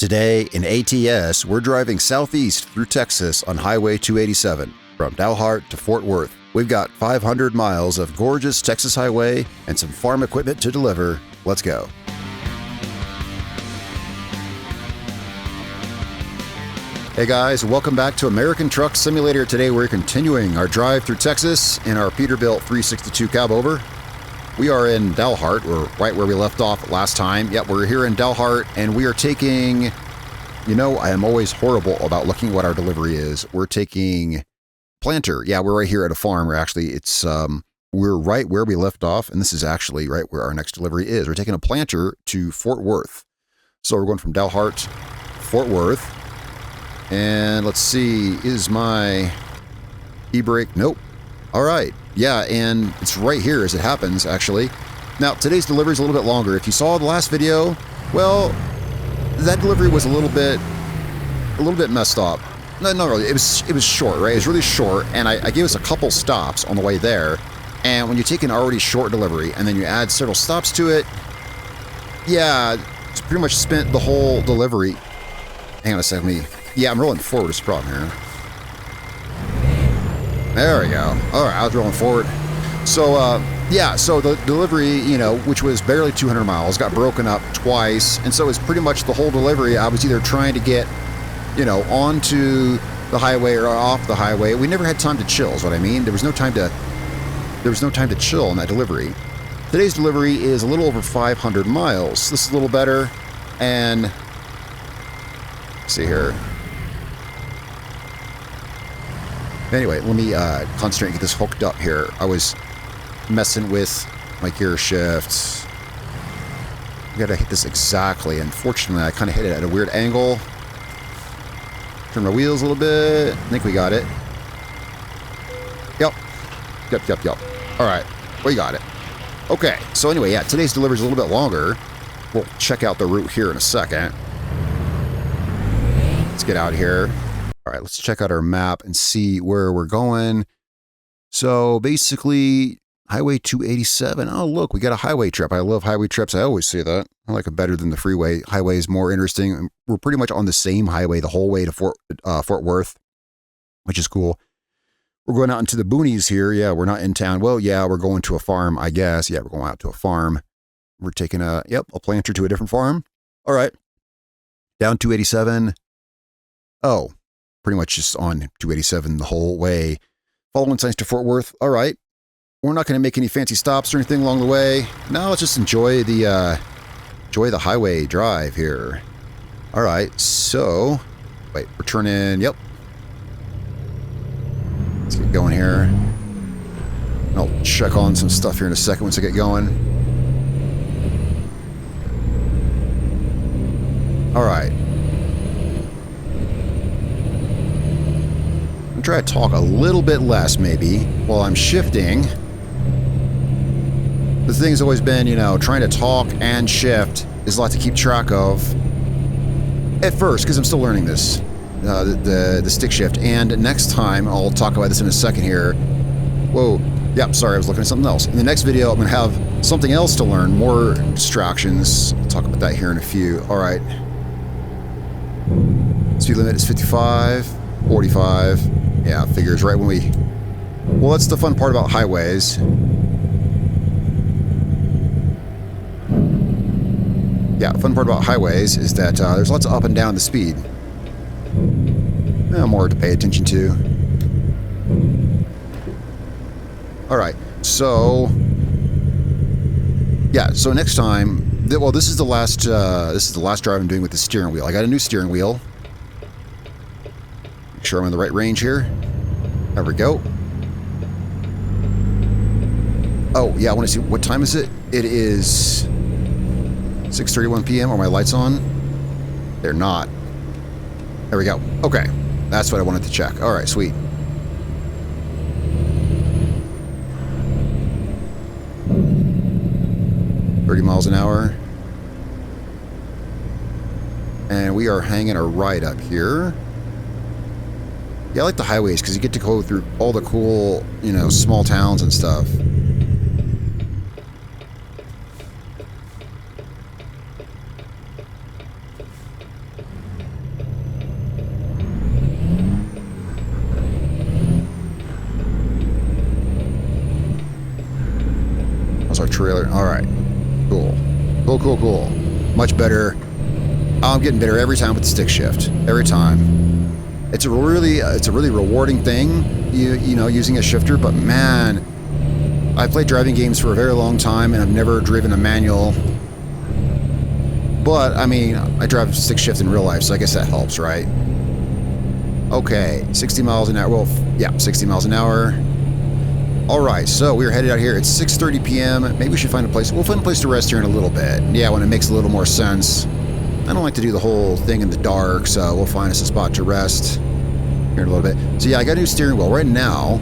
Today in ATS, we're driving southeast through Texas on Highway 287 from Dalhart to Fort Worth. We've got 500 miles of gorgeous Texas highway and some farm equipment to deliver. Let's go. Hey guys, welcome back to American Truck Simulator. Today we're continuing our drive through Texas in our Peterbilt 362 Cabover. We are in Dalhart. We're right where we left off last time. Yep, we're here in Dalhart, and we are taking... You know, I am always horrible about looking at what our delivery is. We're taking planter. Yeah, we're right here at a farm. We're right where we left off, and this is actually right where our next delivery is. We're taking a planter to Fort Worth. So we're going from Dalhart to Fort Worth. And let's see, is my e-brake? Nope. All right. Yeah, and it's right here as it happens, actually. Now, today's delivery is a little bit longer. If you saw the last video, well, that delivery was a little bit messed up. No, not really. It was short, right? It was really short, and I gave us a couple stops on the way there. And when you take an already short delivery and then you add several stops to it, yeah, it's pretty much spent the whole delivery. Hang on a second. Yeah, I'm rolling forward. It's a problem here. There we go. All right, I was rolling forward. So, yeah, so the delivery, you know, which was barely 200 miles, got broken up twice. And so it's pretty much the whole delivery. I was either trying to get, you know, onto the highway or off the highway. We never had time to chill, is what I mean. There was no time to chill in that delivery. Today's delivery is a little over 500 miles. This is a little better. And let's see here. Anyway, let me concentrate and get this hooked up here. I was messing with my gear shifts. I gotta hit this exactly. Unfortunately, I kind of hit it at a weird angle. Turn my wheels a little bit. I think we got it. Yep. All right, we got it. Okay, so anyway, yeah, today's delivery is a little bit longer. We'll check out the route here in a second. Let's get out here. All right, let's check out our map and see where we're going. So basically, Highway 287. Oh, look, we got a highway trip. I love highway trips. I always say that. I like it better than the freeway. Highway is more interesting. We're pretty much on the same highway the whole way to Fort Worth, which is cool. We're going out into the boonies here. Yeah, we're not in town. Well, yeah, we're going to a farm, I guess. Yeah, we're going out to a farm. We're taking a planter to a different farm. All right. Down 287. Oh, pretty much just on 287 the whole way. Following signs to Fort Worth. All right. We're not going to make any fancy stops or anything along the way. No, let's just enjoy the highway drive here. All right. So, wait, we're turning. Yep. Let's get going here. I'll check on some stuff here in a second once I get going. All right. Try to talk a little bit less maybe while I'm shifting. The thing's always been, you know, trying to talk and shift is a lot to keep track of at first because I'm still learning this, the stick shift. And next time, I'll talk about this in a second here. Whoa, yep, sorry, I was looking at something else. In the next video, I'm going to have something else to learn, more distractions. I'll talk about that here in a few. All right. Speed limit is 55, 45. Yeah, figures right when we... Well, that's the fun part about highways. Yeah, fun part about highways is that there's lots of up and down the speed. More to pay attention to. All right, so... Yeah, so next time... Well, this is the last drive I'm doing with the steering wheel. I got a new steering wheel. Make sure I'm in the right range here. There we go. Oh, yeah, I want to see, what time is it? It is 6:31 p.m. Are my lights on? They're not. There we go. Okay, that's what I wanted to check. All right, sweet. $30 miles/hour. And we are hanging a right up here. Yeah, I like the highways because you get to go through all the cool, you know, small towns and stuff. trailer. All right. Cool. Cool, cool, cool. Much better. I'm getting better every time with the stick shift. Every time. It's a really rewarding thing, you know, using a shifter, but man, I've played driving games for a very long time and I've never driven a manual. But, I mean, I drive stick shift in real life, so I guess that helps, right? Okay, 60 miles an hour. Well, yeah, 60 miles an hour. Alright, so we're headed out here. It's 6:30 p.m. Maybe we should find a place. We'll find a place to rest here in a little bit. Yeah, when it makes a little more sense. I don't like to do the whole thing in the dark, so we'll find us a spot to rest here in a little bit. So yeah, I got a new steering wheel right now.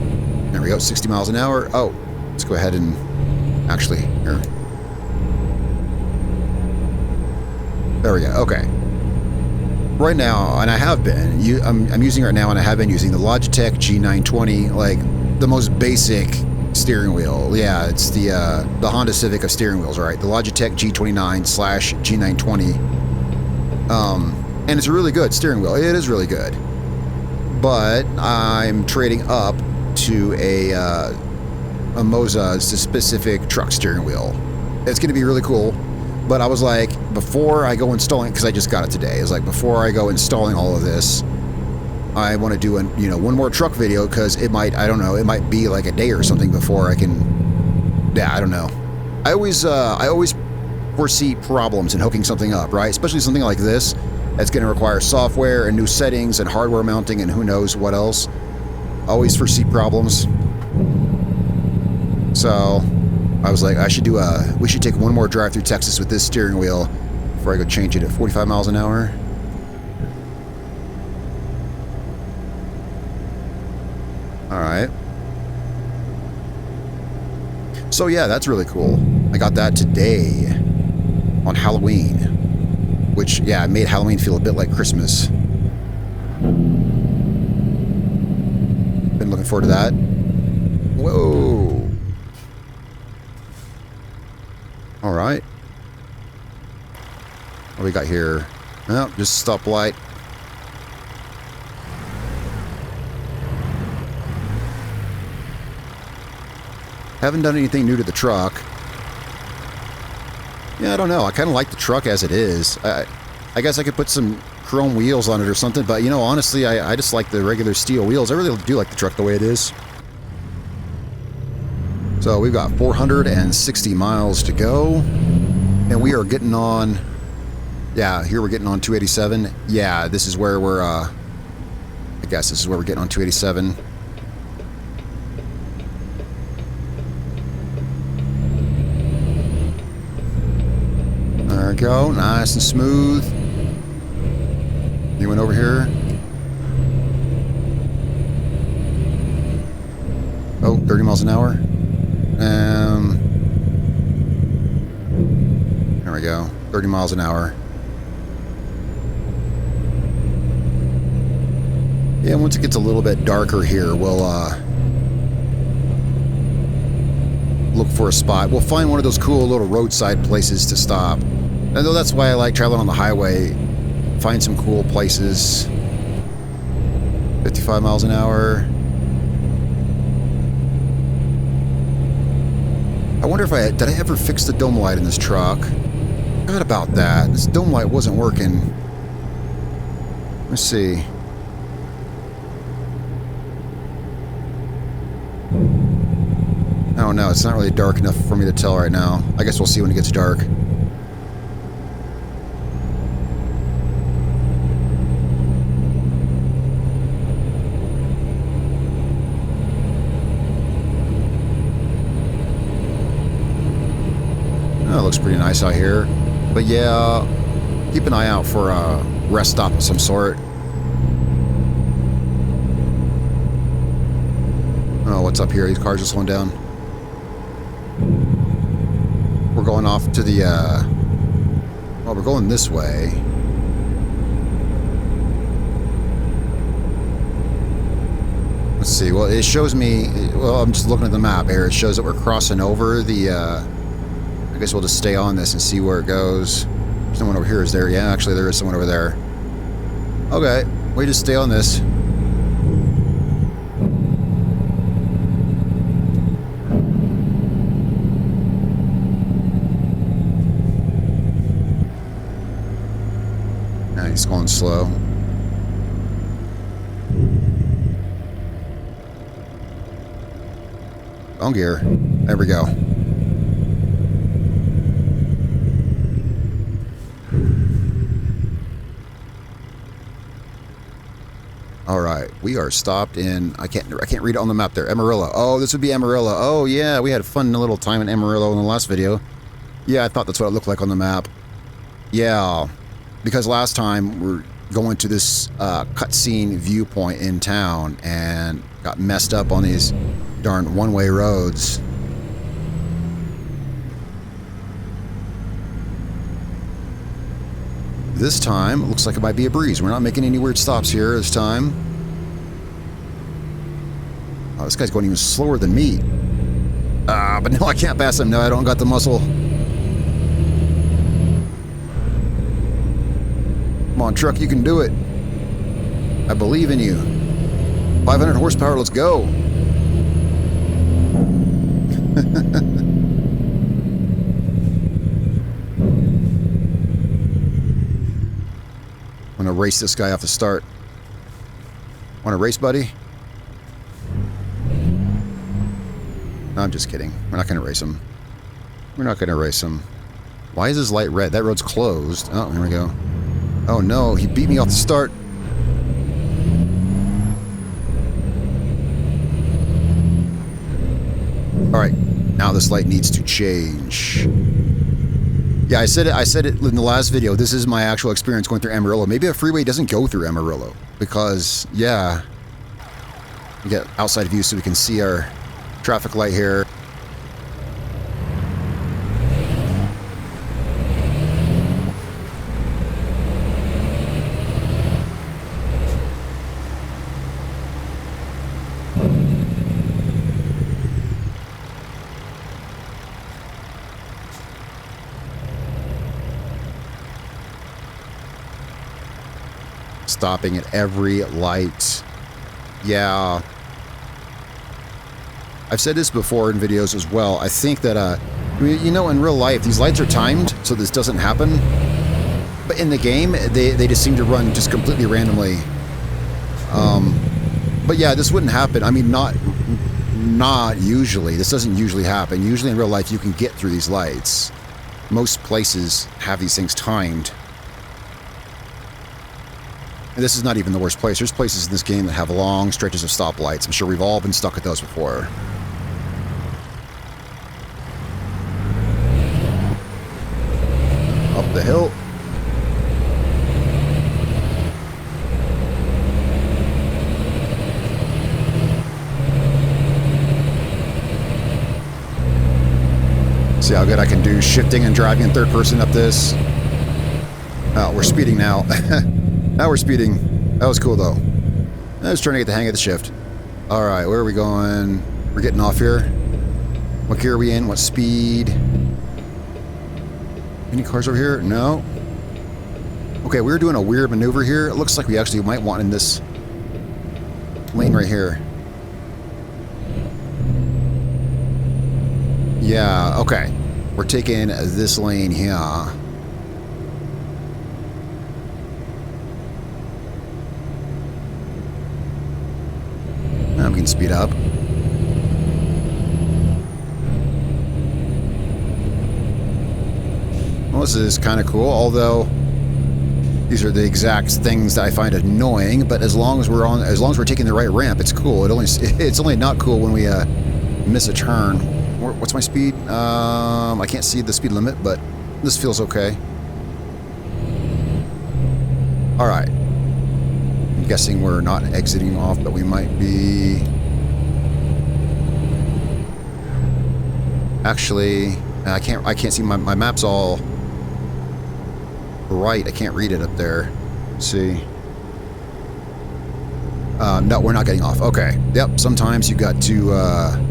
There we go, 60 miles an hour. Oh, let's go ahead and actually, here. There we go, okay. Right now, and I have been, I'm using right now and I have been using the Logitech G920, like the most basic steering wheel. Yeah, it's the Honda Civic of steering wheels, right? The Logitech G29/G920. And it's a really good steering wheel. It is really good. But I'm trading up to a Moza's specific truck steering wheel. It's going to be really cool. But I was like, before I go installing, because I just got it today, it's like before I go installing all of this, I want to do one more truck video, because it might, I don't know, it might be like a day or something before I can, yeah, I don't know. I always foresee problems in hooking something up, right? Especially something like this that's going to require software and new settings and hardware mounting and who knows what else. Always foresee problems. So I was like, we should take one more drive through Texas with this steering wheel before I go change it at 45 miles an hour. All right. So yeah, that's really cool. I got that today on Halloween, which, yeah, made Halloween feel a bit like Christmas. Been looking forward to that. Whoa. All right. What do we got here? Oh, just stoplight. Haven't done anything new to the truck. Yeah, I don't know. I kind of like the truck as it is. I guess I could put some chrome wheels on it or something, but, you know, honestly, I just like the regular steel wheels. I really do like the truck the way it is. So we've got 460 miles to go, and we are getting on, yeah, here we're getting on 287. Yeah, this is where we're, I guess this is where we're getting on 287. There we go, nice and smooth. Anyone over here? Oh, 30 miles an hour. There we go, 30 miles an hour. Yeah, once it gets a little bit darker here, we'll look for a spot. We'll find one of those cool little roadside places to stop. And though that's why I like traveling on the highway, find some cool places. 55 miles an hour. I wonder if did I ever fix the dome light in this truck? Forgot about that. This dome light wasn't working. Let's see. Oh no, it's not really dark enough for me to tell right now. I guess we'll see when it gets dark. Oh, it looks pretty nice out here. But yeah, keep an eye out for a rest stop of some sort. Oh, what's up here? These cars are slowing down. We're going off to the, well, we're going this way. Let's see. Well, it shows me, well, I'm just looking at the map here. It shows that we're crossing over the, I guess we'll just stay on this and see where it goes. There's no one over here, is there? Yeah, actually, there is someone over there. Okay, we just stay on this. Now he's going slow. On gear. There we go. All right, we are stopped in. I can't read it on the map there. Amarillo. Oh, this would be Amarillo. Oh yeah, we had a fun little time in Amarillo in the last video. Yeah, I thought that's what it looked like on the map. Yeah, because last time we're going to this cutscene viewpoint in town and got messed up on these darn one-way roads. This time, it looks like it might be a breeze. We're not making any weird stops here this time. Oh, this guy's going even slower than me. But no, I can't pass him. No, I don't got the muscle. Come on, truck, you can do it. I believe in you. 500 horsepower, let's go. I'm gonna race this guy off the start. Want to race, buddy? No, I'm just kidding. We're not gonna race him. We're not gonna race him. Why is his light red? That road's closed. Oh, here we go. Oh no, he beat me off the start. Alright, now this light needs to change. Yeah, I said it in the last video. This is my actual experience going through Amarillo. Maybe a freeway doesn't go through Amarillo. Because, yeah. We get outside view so we can see our traffic light here. Stopping at every light. Yeah. I've said this before in videos as well. I think that, I mean, you know, in real life, these lights are timed, so this doesn't happen. But in the game, they just seem to run just completely randomly. But yeah, this wouldn't happen. I mean, not usually. This doesn't usually happen. Usually in real life, you can get through these lights. Most places have these things timed. And this is not even the worst place. There's places in this game that have long stretches of stoplights. I'm sure we've all been stuck at those before. Up the hill. See how good I can do shifting and driving in third person up this. Oh, we're speeding now. Now we're speeding. That was cool, though. I was trying to get the hang of the shift. Alright, where are we going? We're getting off here. What gear are we in? What speed? Any cars over here? No. Okay, we were doing a weird maneuver here. It looks like we actually might want in this lane right here. Yeah, okay. We're taking this lane here. We can speed up. Well, this is kind of cool, although these are the exact things that I find annoying. But as long as we're taking the right ramp, it's cool. It's only not cool when we miss a turn. What's my speed? I can't see the speed limit, but this feels okay. All right. I'm guessing we're not exiting off, but we might be. Actually, I can't see my map's all right. I can't read it up there. Let's see. No, we're not getting off. Okay. Yep. Sometimes you got to.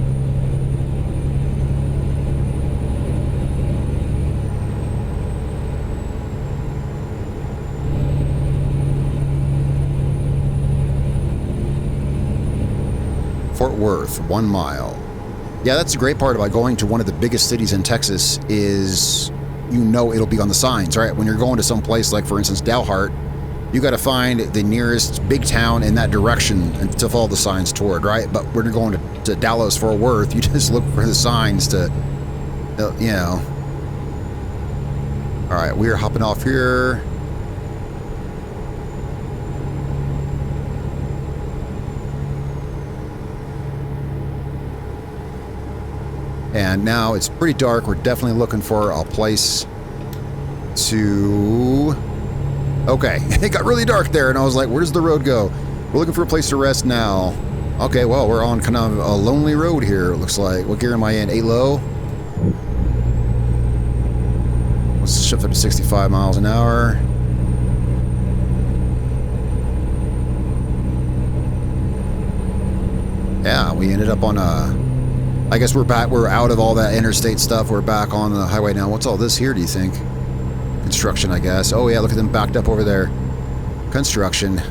Fort Worth, 1 mile. Yeah, that's the great part about going to one of the biggest cities in Texas is, you know, it'll be on the signs, right? When you're going to some place like, for instance, Dalhart, you got to find the nearest big town in that direction and to follow the signs toward, right? But we're going to Dallas Fort Worth. You just look for the signs to, you know. All right, we are hopping off here. And now it's pretty dark. We're definitely looking for a place to... Okay, it got really dark there, and I was like, where does the road go? We're looking for a place to rest now. Okay, well, we're on kind of a lonely road here, it looks like. What gear am I in? 8 low? Let's shift up to 65 miles an hour. Yeah, we ended up on a... I guess we're back. We're out of all that interstate stuff. We're back on the highway now. What's all this here, do you think? Construction, I guess. Oh, yeah, look at them backed up over there. Construction.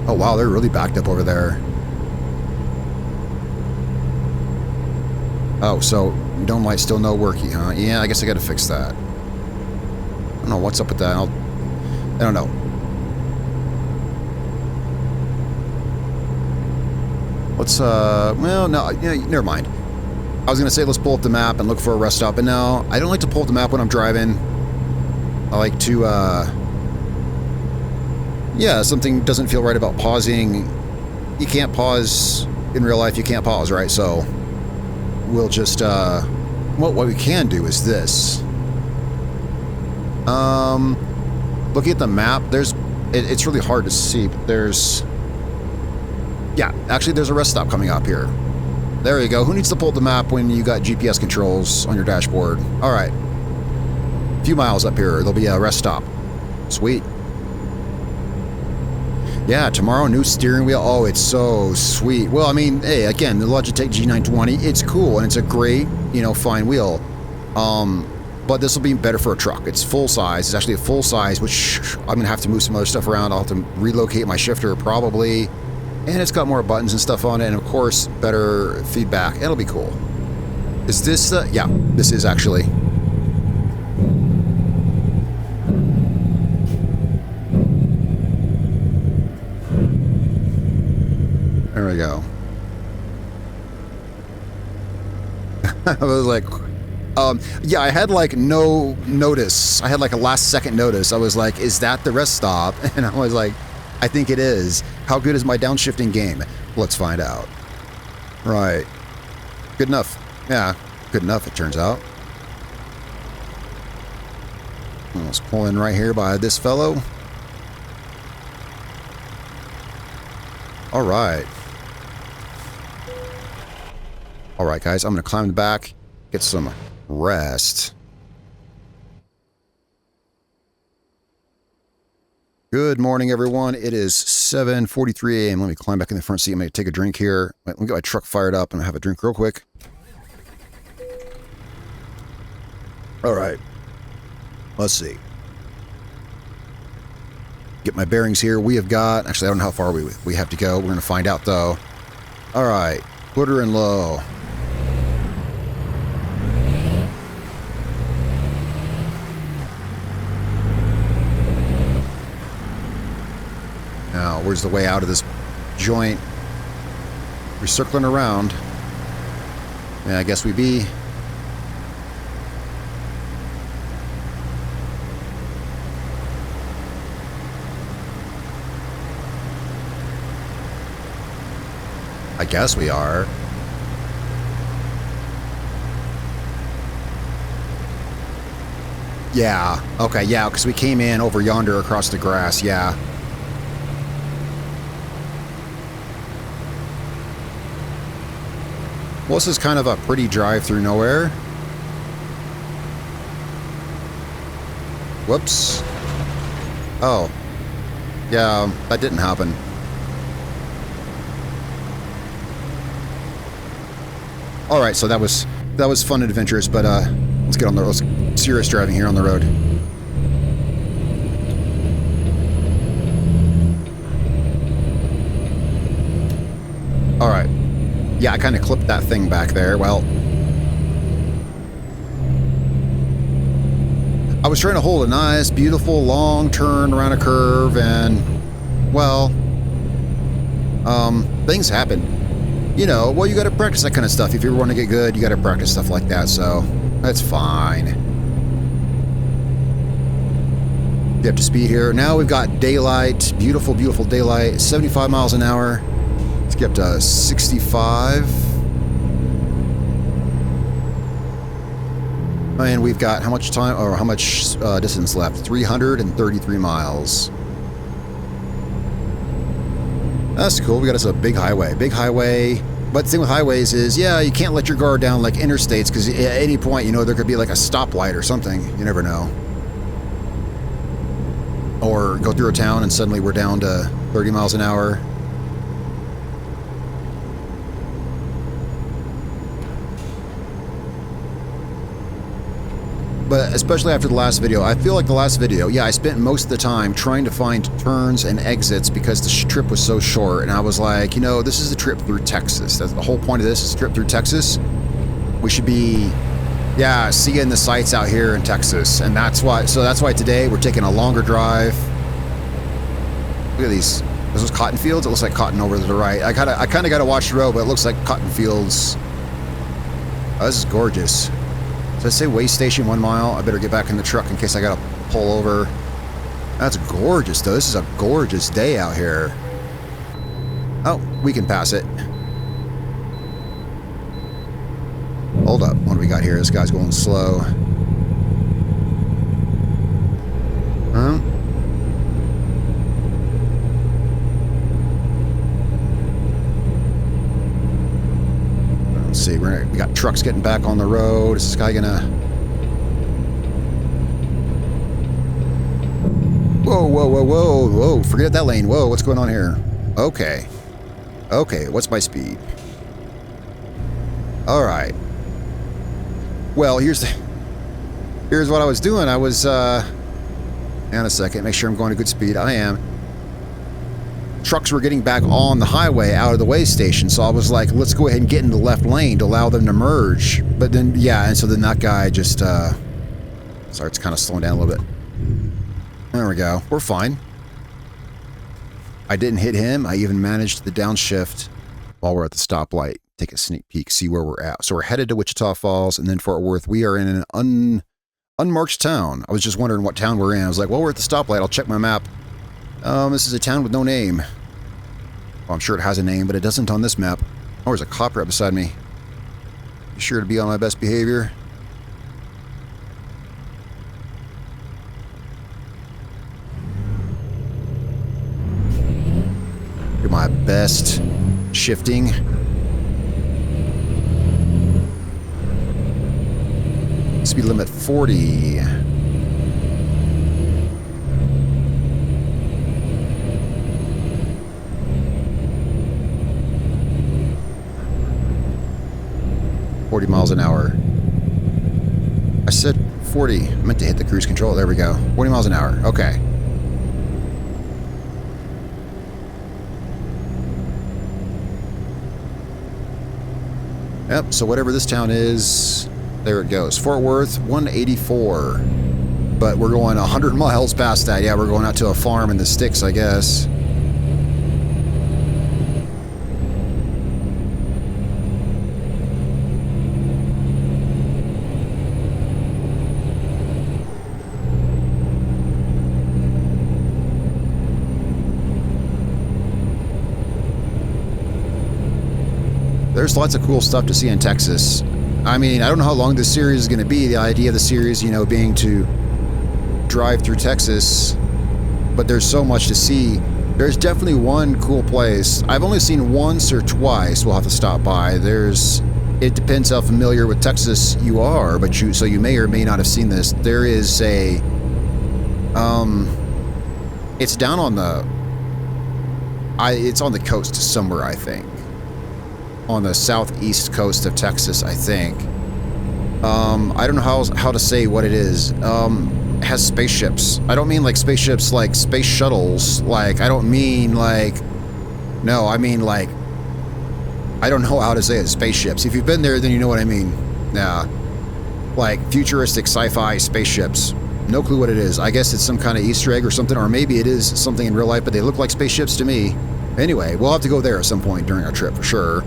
Oh, wow, they're really backed up over there. Oh, so dome light still no worky, huh? Yeah, I guess I got to fix that. I don't know what's up with that. I don't know. Let's, well, no, yeah, never mind. I was going to say let's pull up the map and look for a rest stop, but no, I don't like to pull up the map when I'm driving. I like to, yeah, something doesn't feel right about pausing. You can't pause in real life, you can't pause, right? So, we'll just, well, what we can do is this. Looking at the map, it's really hard to see, but there's... Yeah, actually there's a rest stop coming up here. There you go. Who needs to pull up the map when you got GPS controls on your dashboard? All right. A few miles up here, there'll be a rest stop. Sweet. Yeah, tomorrow, new steering wheel. Oh, it's so sweet. Well, I mean, hey, again, the Logitech G920, it's cool, and it's a great, you know, fine wheel. But this will be better for a truck. It's full size. It's actually a full size, which I'm going to have to move some other stuff around. I'll have to relocate my shifter, probably. And it's got more buttons and stuff on it, and of course, better feedback. It'll be cool. Is this the... Yeah, this is actually. There we go. I was like... yeah, I had like no notice. I had like a last second notice. I was like, is that the rest stop? And I was like... I think it is. How good is my downshifting game? Let's find out. Right. Good enough. Yeah, good enough, it turns out. Let's pull in right here by this fellow. All right. All right, guys, I'm going to climb the back, get some rest. Good morning, everyone. It is 7:43 a.m. Let me climb back in the front seat. I'm going to take a drink here. Let me get my truck fired up and have a drink real quick. All right. Let's see. Get my bearings here. We have got... Actually, I don't know how far we have to go. We're going to find out, though. All right. Quarter and low. Now, where's the way out of this joint? We're circling around. Yeah, I guess we be. I guess we are. Yeah. Okay, yeah, because we came in over yonder across the grass, yeah. Well, this is kind of a pretty drive through nowhere. Whoops. Oh. Yeah, that didn't happen. Alright, so that was fun and adventurous, but let's get on the road. Let's serious driving here on the road. Alright. Yeah, I kind of clipped that thing back there. Well, I was trying to hold a nice, beautiful, long turn around a curve, and, well, things happen. You know, well, you got to practice that kind of stuff. If you want to get good, you got to practice stuff like that, so that's fine. Get up to speed here. Now we've got daylight, beautiful, beautiful daylight, 75 miles an hour. Let's get up to 65. And we've got how much time, or how much distance left? 333 miles. That's cool. We got us a big highway. Big highway. But the thing with highways is, yeah, you can't let your guard down like interstates, because at any point, you know, there could be like a stoplight or something. You never know. Or go through a town and suddenly we're down to 30 miles an hour. But especially after the last video, I feel like the last video, yeah, I spent most of the time trying to find turns and exits because the trip was so short. And I was like, you know, this is a trip through Texas. That's the whole point of this, is a trip through Texas. We should be, yeah, seeing the sights out here in Texas. And that's why, so that's why today we're taking a longer drive. Look at these. This was cotton fields. It looks like cotton over to the right. I kind of got to watch the road, but it looks like cotton fields. Oh, this is gorgeous. Does it say way station 1 mile? I better get back in the truck in case I gotta pull over. That's gorgeous, though. This is a gorgeous day out here. Oh, we can pass it. Hold up. What do we got here? This guy's going slow. Huh? Let's see, we got trucks getting back on the road. Is this guy gonna... Whoa, whoa, whoa, whoa, whoa, forget that lane. Whoa, what's going on here? Okay. Okay, what's my speed? Alright. Well, here's what I was doing. I was, hang on a second, make sure I'm going at good speed. I am. Trucks were getting back on the highway out of the way station, so I was like, let's go ahead and get in the left lane to allow them to merge. But then, yeah, and so then that guy just, starts kind of slowing down a little bit. There we go. We're fine. I didn't hit him. I even managed the downshift while we're at the stoplight. Take a sneak peek, see where we're at. So we're headed to Wichita Falls and then Fort Worth. We are in an unmarked town. I was just wondering what town we're in. I was like, well, we're at the stoplight. I'll check my map. This is a town with no name. Well, I'm sure it has a name, but it doesn't on this map. Oh, there's a cop right beside me. Be sure to be on my best behavior. Do my best shifting. Speed limit 40. Miles an hour. I said 40. I meant to hit the cruise control. There we go. 40 miles an hour. Okay. Yep, so whatever this town is, there it goes. Fort Worth, 184. But we're going 100 miles past that. Yeah, we're going out to a farm in the sticks, I guess. There's lots of cool stuff to see in Texas. I mean, I don't know how long this series is going to be. The idea of the series, you know, being to drive through Texas, but there's so much to see. There's definitely one cool place. I've only seen once or twice. We'll have to stop by. It depends how familiar with Texas you are, but so you may or may not have seen this. There is a, it's down on the, it's on the coast somewhere, I think. On the southeast coast of Texas, I think. I don't know how to say what it is. It has spaceships. I don't mean like spaceships like space shuttles. Like, I don't mean like... No, I mean like... I don't know how to say it. Spaceships. If you've been there, then you know what I mean. Yeah. Like futuristic sci-fi spaceships. No clue what it is. I guess it's some kind of Easter egg or something, or maybe it is something in real life, but they look like spaceships to me. Anyway, we'll have to go there at some point during our trip for sure.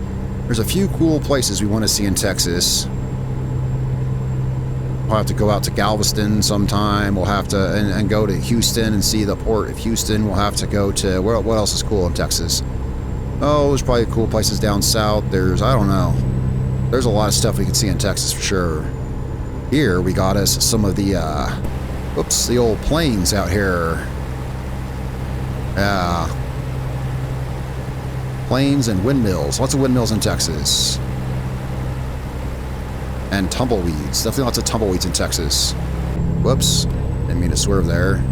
There's a few cool places we want to see in Texas. We'll have to go out to Galveston sometime. We'll have to and go to Houston and see the port of Houston. We'll have to go to what else is cool in Texas? Oh, there's probably cool places down south. There's, I don't know. There's a lot of stuff we can see in Texas for sure. Here we got us some of the oops, the old planes out here. Yeah. Planes and windmills. Lots of windmills in Texas. And tumbleweeds. Definitely lots of tumbleweeds in Texas. Whoops. Didn't mean to swerve there.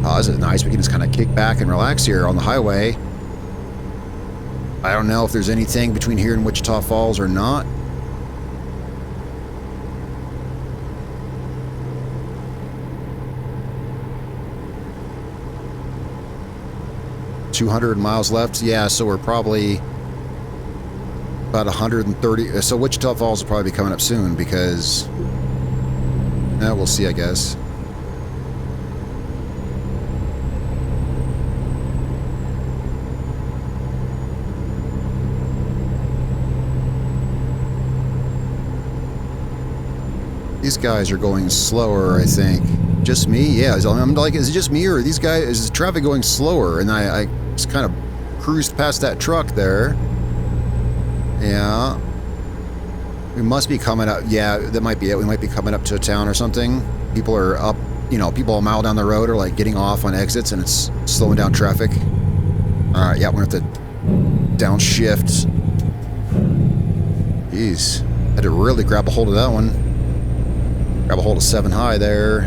Oh, this is nice. We can just kind of kick back and relax here on the highway. I don't know if there's anything between here and Wichita Falls or not. $200 miles left. Yeah, so we're probably about 130. So Wichita Falls will probably be coming up soon because we'll see, I guess. These guys are going slower, I think. Just me? Yeah. I'm like, is it just me or are these guys? Is the traffic going slower? And I just kind of cruised past that truck there. Yeah. We must be coming up. Yeah, that might be it. We might be coming up to a town or something. People are up, you know, people a mile down the road are like getting off on exits and it's slowing down traffic. All right. Yeah, we're going to have to downshift. Jeez. Had to really grab a hold of that one. Grab a hold of 7 high there.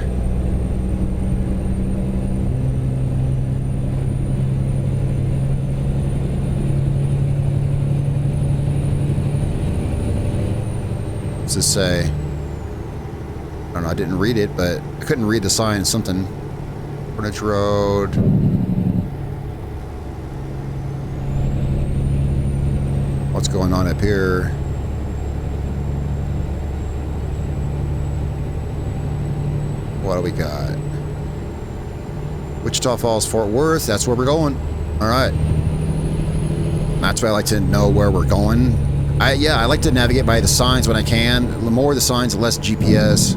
What's this say? I don't know, I didn't read it, but I couldn't read the sign. Something. Frontage Road. What's going on up here? What do we got? Wichita Falls, Fort Worth. That's where we're going. All right. That's why I like to know where we're going. I like to navigate by the signs when I can. The more the signs, the less GPS.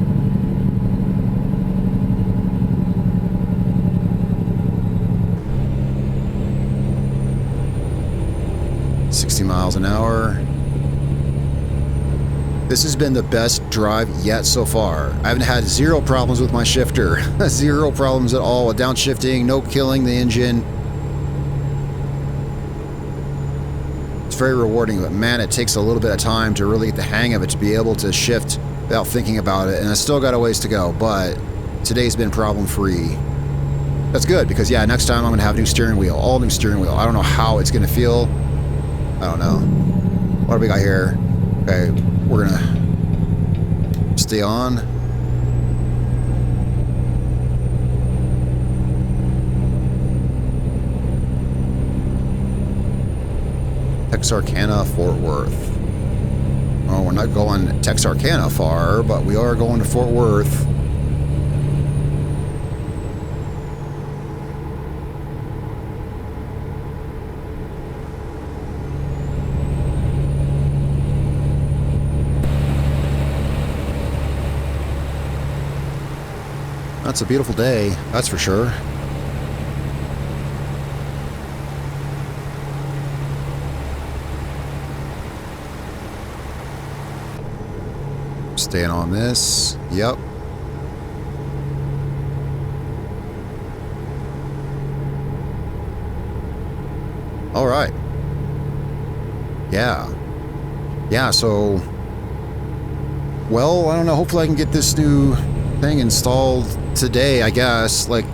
$60 mph. This has been the best drive yet so far. I haven't had 0 problems with my shifter. 0 problems at all with downshifting, no killing the engine. It's very rewarding, but man, it takes a little bit of time to really get the hang of it, to be able to shift without thinking about it. And I still got a ways to go, but today's been problem-free. That's good, because yeah, next time I'm going to have a new steering wheel, all new steering wheel. I don't know how it's going to feel. I don't know. What do we got here? Okay, we're gonna stay on. Texarkana, Fort Worth. Oh, we're not going Texarkana far, but we are going to Fort Worth. It's a beautiful day, that's for sure. Staying on this. Yep. All right. Yeah. Yeah, so... Well, I don't know. Hopefully I can get this new thing installed today, I guess. Like,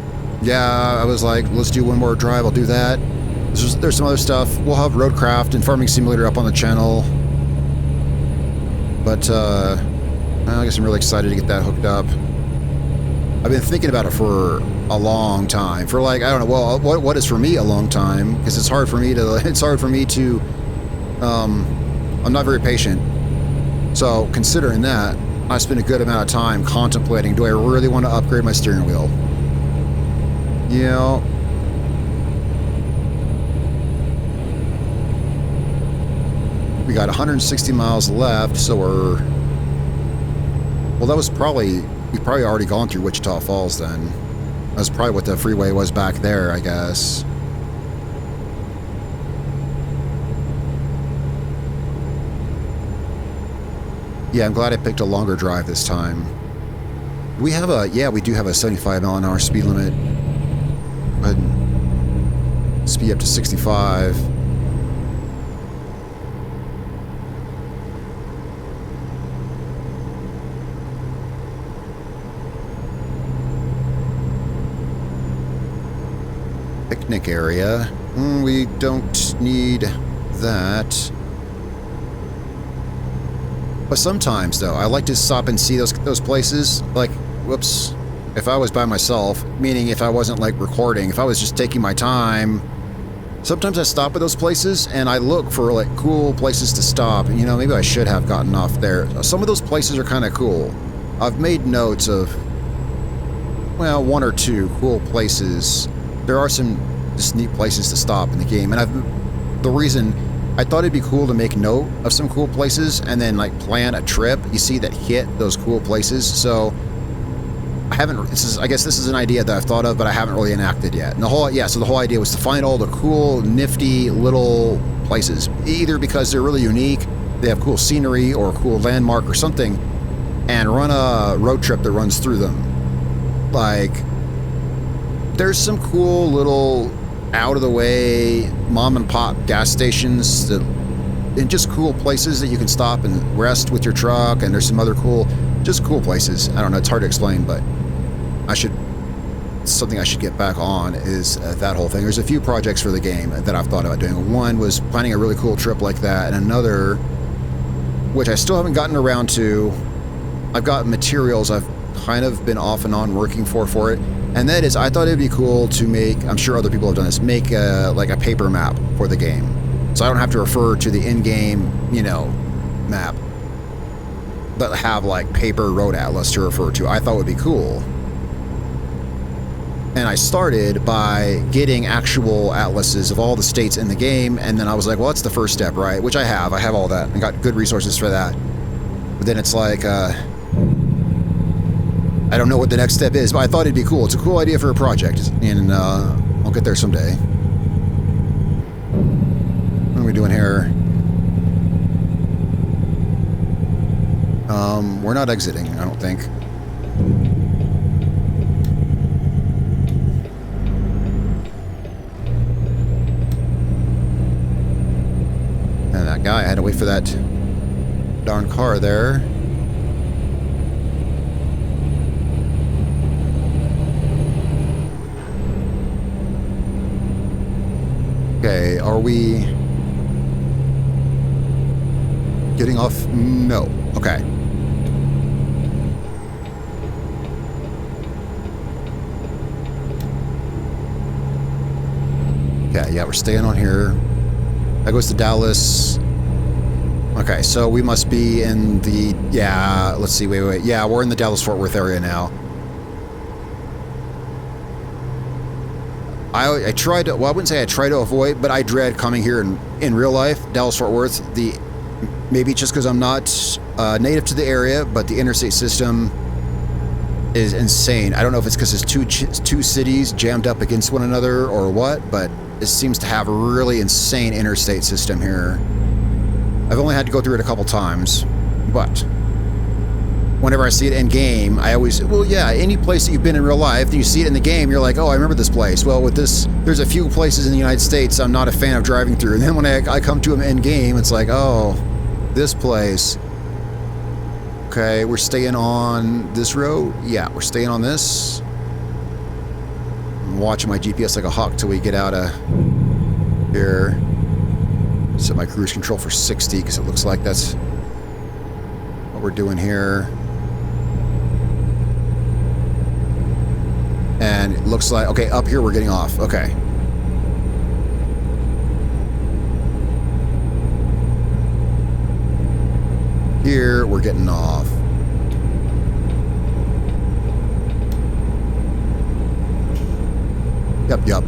yeah, I was like, let's do one more drive. I'll do that. There's some other stuff. We'll have Roadcraft and Farming Simulator up on the channel. But, I guess I'm really excited to get that hooked up. I've been thinking about it for a long time. For like, I don't know, well, what is for me a long time? Because it's hard for me to, I'm not very patient. So considering that, I spend a good amount of time contemplating, do I really want to upgrade my steering wheel? You know, we got 160 miles left, so well, that was we've probably already gone through Wichita Falls then. That's probably what the freeway was back there, I guess. Yeah, I'm glad I picked a longer drive this time. We have we do have a 75 mile an hour speed limit. But speed up to 65. Picnic area. We don't need that. But sometimes, though, I like to stop and see those places. Like, whoops. If I was by myself, meaning if I wasn't, like, recording, if I was just taking my time, sometimes I stop at those places and I look for, like, cool places to stop. And, you know, maybe I should have gotten off there. Some of those places are kind of cool. I've made notes of, well, one or two cool places. There are some just neat places to stop in the game. And the reason I thought it'd be cool to make note of some cool places and then like plan a trip, you see, that hit those cool places. So I guess this is an idea that I've thought of, but I haven't really enacted yet. And so the whole idea was to find all the cool, nifty little places, either because they're really unique, they have cool scenery or a cool landmark or something, and run a road trip that runs through them. Like, there's some cool little out of the way mom and pop gas stations and just cool places that you can stop and rest with your truck, and there's some other cool places. I don't know, it's hard to explain, but something I should get back on is that whole thing. There's a few projects for the game that I've thought about doing. One was planning a really cool trip like that, and another, which I still haven't gotten around to, I've got materials I've kind of been off and on working for it. And that is, I thought it'd be cool to make, I'm sure other people have done this, make like a paper map for the game. So I don't have to refer to the in-game, map, but have like paper road atlas to refer to. I thought would be cool. And I started by getting actual atlases of all the states in the game, and then I was like, well, that's the first step, right? Which I have all that. I got good resources for that. But then it's like, I don't know what the next step is, but I thought it'd be cool. It's a cool idea for a project, and I'll get there someday. What are we doing here? We're not exiting, I don't think. And that guy, I had to wait for that darn car there. Okay, are we getting off? No. Okay. Okay, yeah, we're staying on here. That goes to Dallas. Okay, so we must be in the, let's see, wait. Yeah, we're in the Dallas-Fort Worth area now. I tried to, well, I wouldn't say I try to avoid, but I dread coming here in real life, Dallas-Fort Worth. Maybe just because I'm not native to the area, but the interstate system is insane. I don't know if it's because it's two cities jammed up against one another or what, but it seems to have a really insane interstate system here. I've only had to go through it a couple times, but whenever I see it in game, I always, well, yeah, any place that you've been in real life, and you see it in the game, you're like, oh, I remember this place. Well, with this, there's a few places in the United States I'm not a fan of driving through. And then when I come to them in game, it's like, oh, this place. Okay, we're staying on this road. Yeah, we're staying on this. I'm watching my GPS like a hawk till we get out of here. Set my cruise control for 60 because it looks like that's what we're doing here. And it looks like, okay, up here we're getting off. Okay. Here we're getting off. Yep.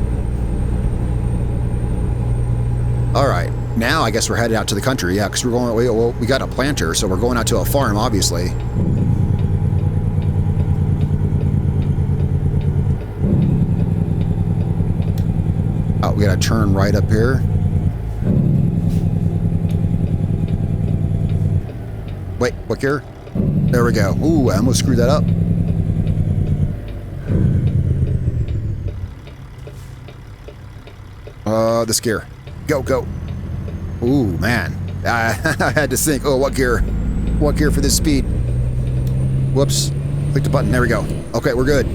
All right. Now I guess we're headed out to the country. Yeah, because we're going, well, we got a planter, so we're going out to a farm, obviously. Oh, we got to turn right up here. Wait, what gear? There we go. Ooh, I almost screwed that up. This gear. Go. Ooh, man. I had to think, oh, what gear? What gear for this speed? Whoops. Click the button. There we go. Okay, we're good.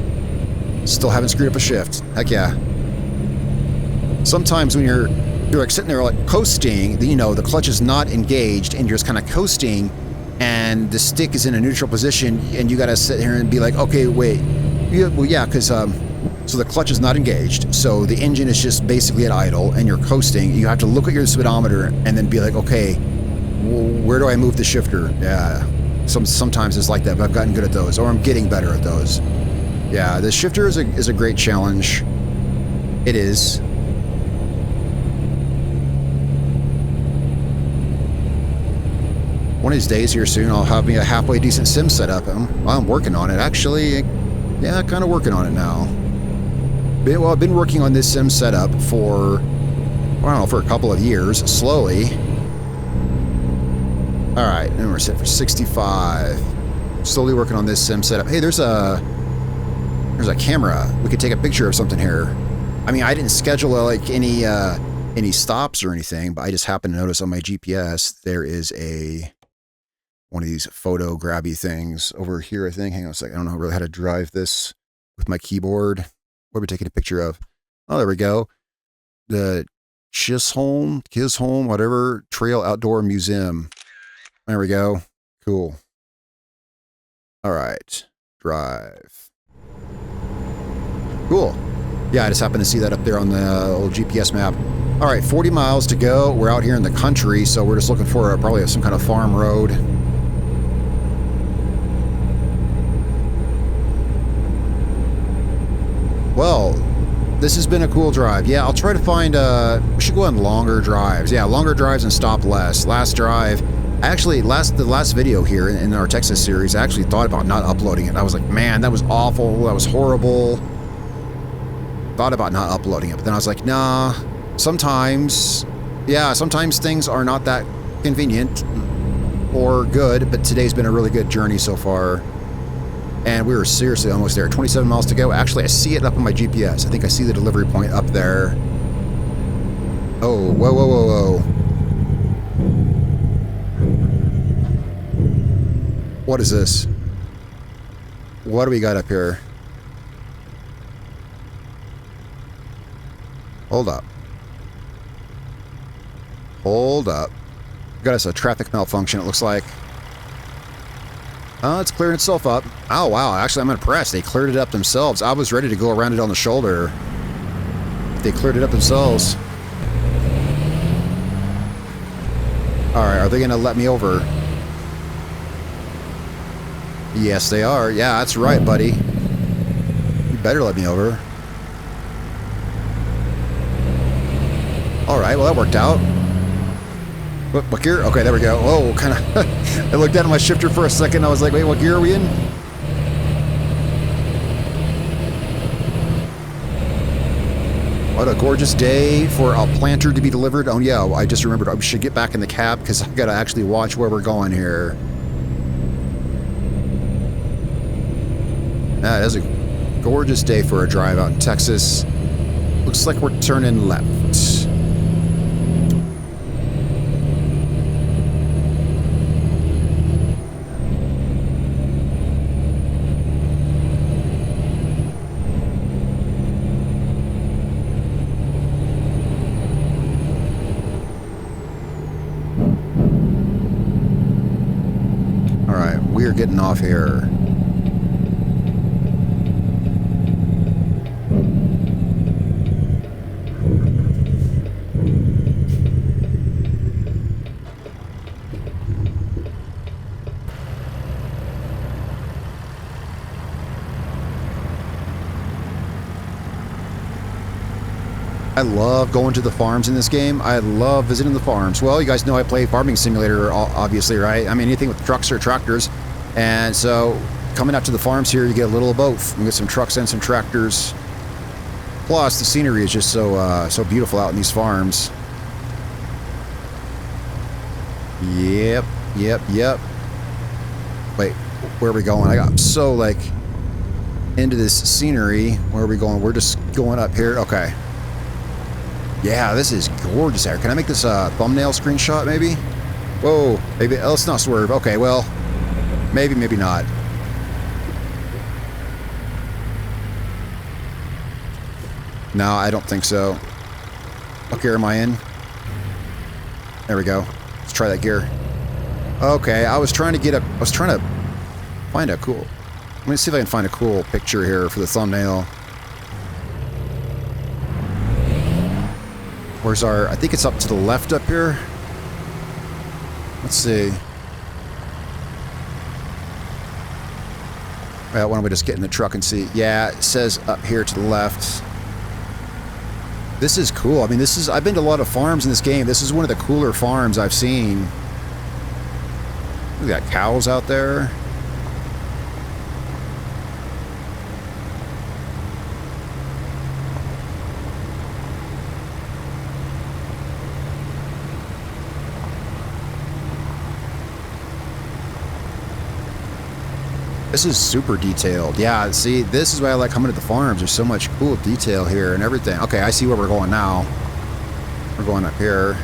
Still haven't screwed up a shift. Heck yeah. Sometimes when you're like sitting there like coasting, you know, the clutch is not engaged and you're just kind of coasting and the stick is in a neutral position and you got to sit here and be like, okay, wait. Yeah, well, yeah, because so the clutch is not engaged, so the engine is just basically at idle and you're coasting. You have to look at your speedometer and then be like, okay, where do I move the shifter? Yeah, sometimes it's like that, but I've gotten good at those, or I'm getting better at those. Yeah, the shifter is a great challenge. It is. One of these days here soon, I'll have me a halfway decent sim set up. I'm working on it, actually. Yeah, kind of working on it now. Well, I've been working on this sim setup for, I don't know, for a couple of years, slowly. All right, and we're set for 65. Slowly working on this sim setup. Hey, there's a camera. We could take a picture of something here. I mean, I didn't schedule like any stops or anything, but I just happened to notice on my GPS there is one of these photo grabby things over here, I think. Hang on a second. I don't know really how to drive this with my keyboard. What are we taking a picture of? Oh, there we go. The Chisholm, whatever, Trail Outdoor Museum. There we go. Cool. All right. Drive. Cool. Yeah, I just happened to see that up there on the old GPS map. All right, 40 miles to go. We're out here in the country, so we're just looking for probably some kind of farm road. Well, this has been a cool drive. Yeah, I'll try to find, we should go on longer drives. Yeah, longer drives and stop less. Last drive, actually, the last video here in our Texas series, I actually thought about not uploading it. I was like, man, that was awful. That was horrible. Thought about not uploading it, but then I was like, nah, sometimes things are not that convenient or good, but today's been a really good journey so far. And we were seriously almost there. 27 miles to go. Actually, I see it up on my GPS. I think I see the delivery point up there. Oh, whoa. What is this? What do we got up here? Hold up. Got us a traffic malfunction, it looks like. It's clearing itself up. Oh, wow. Actually, I'm impressed. They cleared it up themselves. I was ready to go around it on the shoulder. They cleared it up themselves. Alright, are they going to let me over? Yes, they are. Yeah, that's right, buddy. You better let me over. Alright, well, that worked out. What gear? Okay, there we go. Oh, kind of. I looked down at my shifter for a second. I was like, wait, what gear are we in? What a gorgeous day for a planter to be delivered. Oh, yeah, I just remembered. I should get back in the cab because I've got to actually watch where we're going here. That is a gorgeous day for a drive out in Texas. Looks like we're turning left. We're getting off here. I love going to the farms in this game. I love visiting the farms. Well, you guys know I play Farming Simulator, obviously, right? I mean, anything with trucks or tractors. And so, coming out to the farms here, you get a little of both. You get some trucks and some tractors. Plus, the scenery is just so beautiful out in these farms. Yep. Wait, where are we going? I got so, like, into this scenery. Where are we going? We're just going up here. Okay. Yeah, this is gorgeous here. Can I make this a thumbnail screenshot, maybe? Whoa, maybe. Let's not swerve. Okay, well, maybe not. No, I don't think so. What gear am I in? There we go. Let's try that gear. Okay, I was trying to find a cool... Let me see if I can find a cool picture here for the thumbnail. Where's our... I think it's up to the left up here. Let's see. Well, why don't we just get in the truck and see? Yeah, it says up here to the left. This is cool. I mean, this is... I've been to a lot of farms in this game. This is one of the cooler farms I've seen. We got cows out there. This is super detailed. Yeah, see, this is why I like coming to the farms. There's so much cool detail here and everything. Okay, I see where we're going now. We're going up here.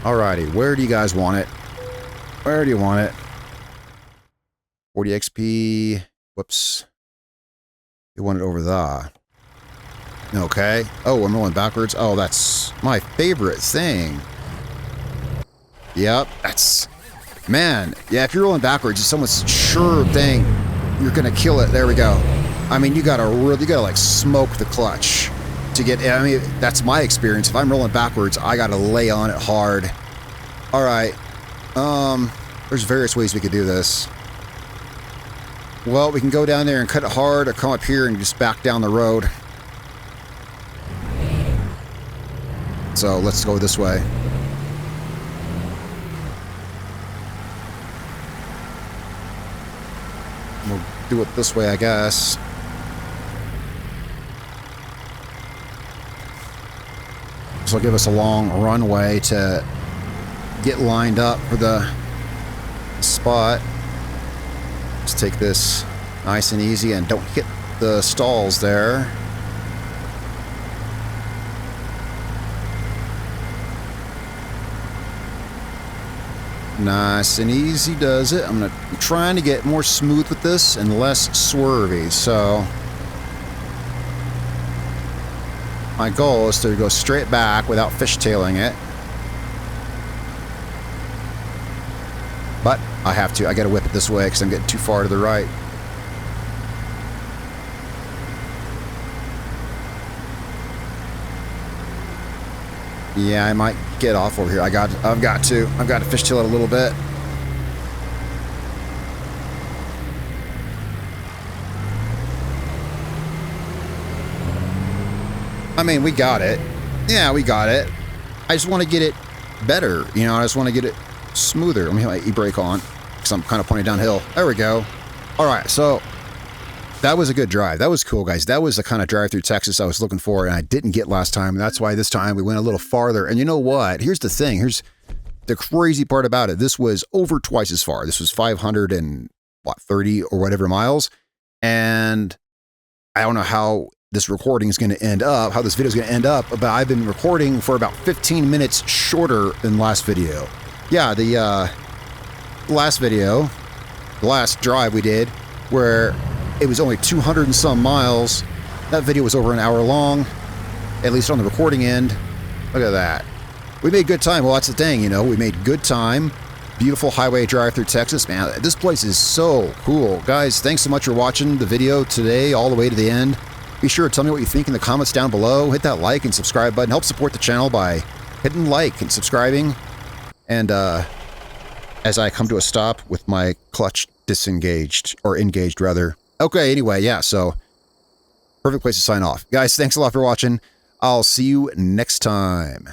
Alrighty, where do you guys want it? Where do you want it? 40 XP. Whoops. You want it over there. Okay. Oh, I'm rolling backwards. Oh, that's my favorite thing. Yep, that's... Man, yeah, if you're rolling backwards, it's someone's sure thing you're gonna kill it. There we go. I mean, you gotta like smoke the clutch to get... I mean, that's my experience. If I'm rolling backwards, I gotta lay on it hard. Alright. There's various ways we could do this. Well, we can go down there and cut it hard, or come up here and just back down the road. So let's go this way. We'll do it this way, I guess. This will give us a long runway to get lined up for the spot. Let's take this nice and easy and don't hit the stalls there. Nice and easy does it. I'm trying to get more smooth with this and less swervy, so my goal is to go straight back without fishtailing it. But I have to. I gotta whip it this way because I'm getting too far to the right. Yeah, I might get off over here. I've got to fishtail it a little bit. I mean, we got it. Yeah, we got it. I just want to get it better. You know, I just want to get it smoother. Let me have my e-brake on because I'm kind of pointing downhill. There we go. All right, so that was a good drive. That was cool, guys. That was the kind of drive through Texas I was looking for, and I didn't get last time. And that's why this time we went a little farther. And you know what? Here's the thing. Here's the crazy part about it. This was over twice as far. This was 530 or whatever miles. And I don't know how this recording is going to end up, how this video is going to end up, but I've been recording for about 15 minutes shorter than last video. Yeah, the last video, the last drive we did, where it was only 200 and some miles. That video was over an hour long, at least on the recording end. Look at that. We made good time. Well, that's the thing, you know, we made good time. Beautiful highway drive through Texas. Man, this place is so cool. Guys, thanks so much for watching the video today all the way to the end. Be sure to tell me what you think in the comments down below. Hit that like and subscribe button. Help support the channel by hitting like and subscribing. And as I come to a stop with my clutch disengaged, or engaged rather. Okay, anyway, yeah, so perfect place to sign off. Guys, thanks a lot for watching. I'll see you next time.